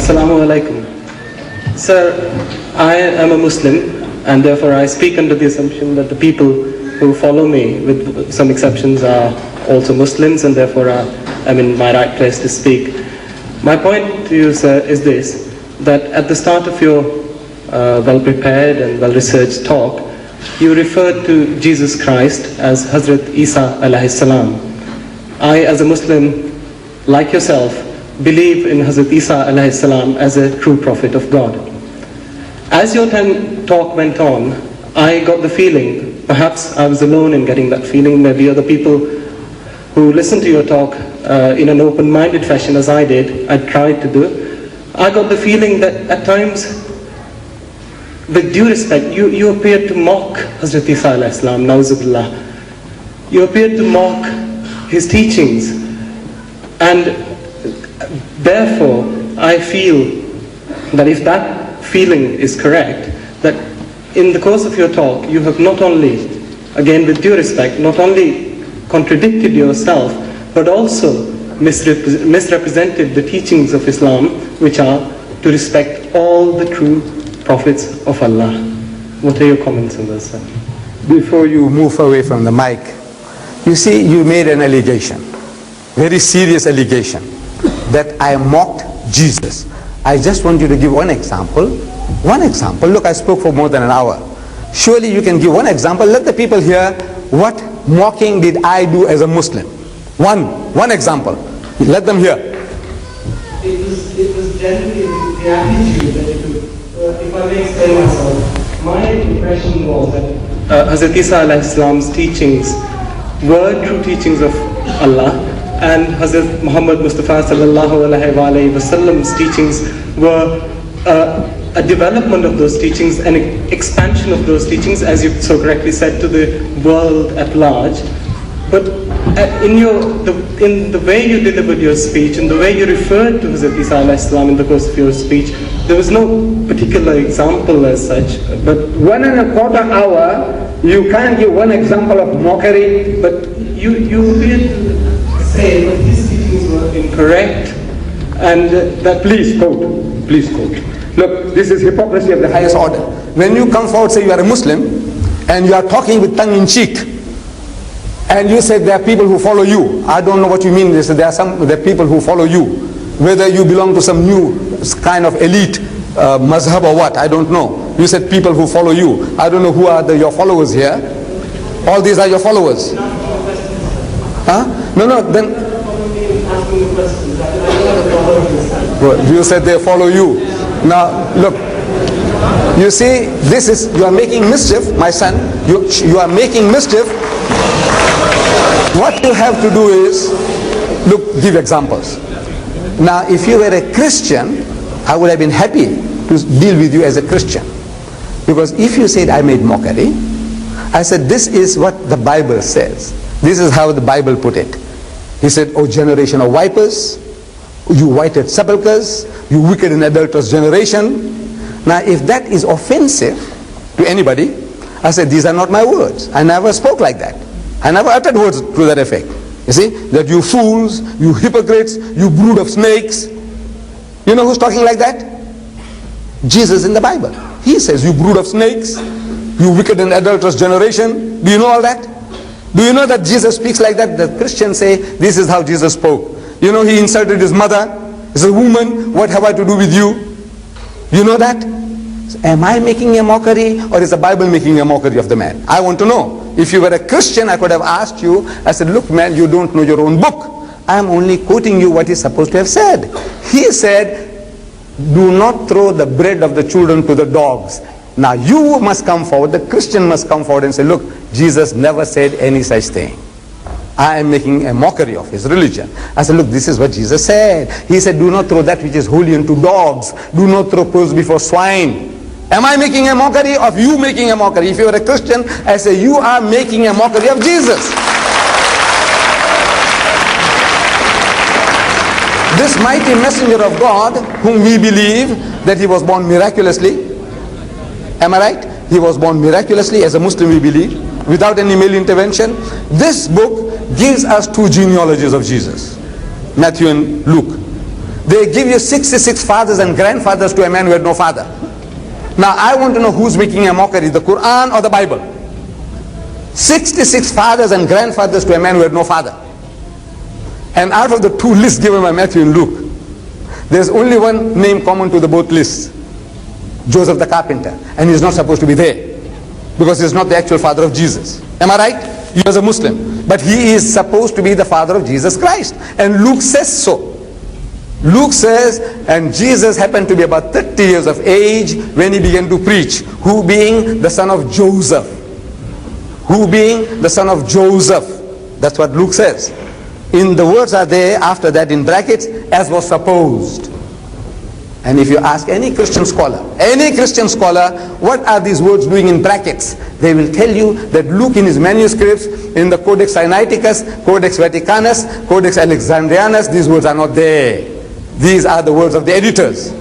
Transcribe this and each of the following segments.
Assalamu alaikum. Sir, I am a Muslim and therefore I speak under the assumption that the people who follow me, with some exceptions, are also Muslims and therefore I'm in my right place to speak. My point to you, sir, is this, that at the start of your well-prepared and well-researched talk, you referred to Jesus Christ as Hazrat Isa alayhi salam. I, as a Muslim, like yourself, believe in Hazrat Isa alayhi salam as a true prophet of God. As your talk went on, I got the feeling, perhaps I was alone in getting that feeling, maybe other people who listened to your talk in an open-minded fashion as I did, I tried to do, I got the feeling that at times, with due respect, you appeared to mock Hazrat Isa alayhi salam, na'uzubillah. You appeared to mock his teachings, and therefore I feel that if that feeling is correct, that in the course of your talk you have not only, again with due respect, not only contradicted yourself, but also misrepresented the teachings of Islam, which are to respect all the true prophets of Allah. What are your comments on this, sir? Before you move away from the mic, you see, you made an allegation, very serious allegation, that I mocked Jesus. I just want you to give one example. One example. Look, I spoke for more than an hour. Surely you can give one example. Let the people hear what mocking did I do as a Muslim. One example. Let them hear. It was generally the attitude that you took. If I may explain myself, my impression was that Hazrat Isa alayhi salam's teachings were true teachings of Allah, and Hazrat Muhammad Mustafa sallallahu alayhi wa sallam's teachings were a development of those teachings, an expansion of those teachings, as you so correctly said, to the world at large. But in the way you delivered your speech, in the way you referred to Hazrat Isa alayhi salam in the course of your speech, there was no particular example as such. But 1.25 hours, you can't give one example of mockery. But you appeared to say that his teachings were incorrect, and that Please quote. Look, this is hypocrisy of the highest order. When you come forward, say you are a Muslim, and you are talking with tongue in cheek, and you said there are people who follow you. I don't know what you mean. There are people who follow you. Whether you belong to some new kind of elite mazhab or what, I don't know. You said people who follow you. I don't know who are your followers here. All these are your followers. Huh? No, then... Well, you said they follow you. Now, look. You see, you are making mischief, my son. You are making mischief. What you have to do is, look, give examples. Now, if you were a Christian, I would have been happy to deal with you as a Christian. Because if you said I made mockery, I said this is what the Bible says. This is how the Bible put it. He said, "O generation of vipers, you whited sepulchres, you wicked and adulterous generation." Now, if that is offensive to anybody, I said, these are not my words. I never spoke like that. I never uttered words to that effect. You see, that you fools, you hypocrites, you brood of snakes. You know who's talking like that? Jesus in the Bible. He says, you brood of snakes, you wicked and adulterous generation. Do you know all that? Do you know that Jesus speaks like that? The Christians say, this is how Jesus spoke. You know, he insulted his mother. He said, woman, what have I to do with you? You know that? Am I making a mockery, or is the Bible making a mockery of the man? I want to know. If you were a Christian, I could have asked you. I said, look man, you don't know your own book. I am only quoting you what he's supposed to have said. He said, do not throw the bread of the children to the dogs. Now you must come forward, the Christian must come forward and say, look, Jesus never said any such thing. I am making a mockery of his religion. I said, look, this is what Jesus said. He said, do not throw that which is holy into dogs. Do not throw pearls before swine. Am I making a mockery of you making a mockery? If you are a Christian, I say you are making a mockery of Jesus. This mighty messenger of God, whom we believe that he was born miraculously. Am I right? He was born miraculously, as a Muslim we believe, without any male intervention. This book gives us two genealogies of Jesus, Matthew and Luke. They give you 66 fathers and grandfathers to a man who had no father. Now I want to know who's making a mockery, the Quran or the Bible? 66 fathers and grandfathers to a man who had no father. And out of the two lists given by Matthew and Luke, there's only one name common to the both lists: Joseph the carpenter. And he's not supposed to be there, because he's not the actual father of Jesus. Am I right? You as a Muslim. But he is supposed to be the father of Jesus Christ. And Luke says so. Luke says, and Jesus happened to be about 30 years of age when he began to preach. Who being the son of Joseph? Who being the son of Joseph? That's what Luke says. In the words are there after that in brackets, as was supposed. And if you ask any Christian scholar, what are these words doing in brackets? They will tell you that Luke in his manuscripts, in the Codex Sinaiticus, Codex Vaticanus, Codex Alexandrianus, these words are not there. These are the words of the editors.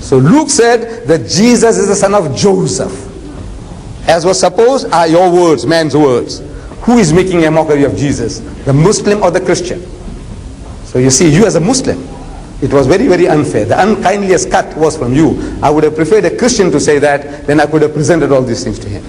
So Luke said that Jesus is the son of Joseph. As was supposed are your words, man's words. Who is making a mockery of Jesus? The Muslim or the Christian? So you see, you as a Muslim, it was very, very unfair. The unkindliest cut was from you. I would have preferred a Christian to say that, then I could have presented all these things to him.